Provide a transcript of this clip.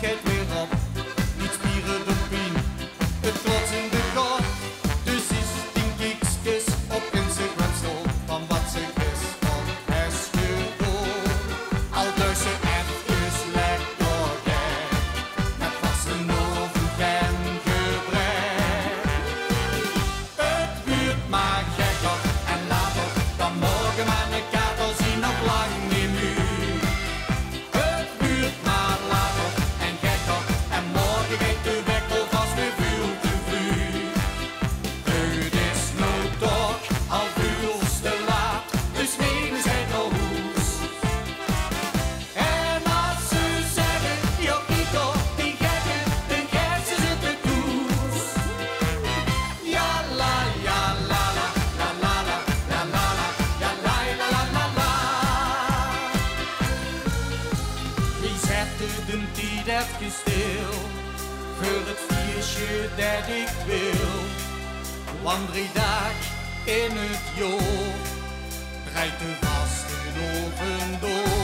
gezelligheid weer op. Niet spieren de pien, het trots in de kop. Dus is 10 kiekjes op Instagram stol van wat ze gisteren is gedaan. Al dus ze even lekker gek, met vaste oven en gebrek. Het buurt maar gekker en later dan morgen maar een kater zien nog lang niet meer. Het buurt maar later en gekker en morgen geeft de wekker vast weer veel te vroeg. Het is nou toch al veel te laat, dus nemen zij al hoes. En als ze zeggen, yo Kiko, die gekken, dan geeft ze de koers. Ja la, ja la la, la la la, la la la, ja la la la la la. Wie zette de tijd even stil, voor het feestje dat ik wil. Want 3 dagen in het jaar, draait de vaste oven door.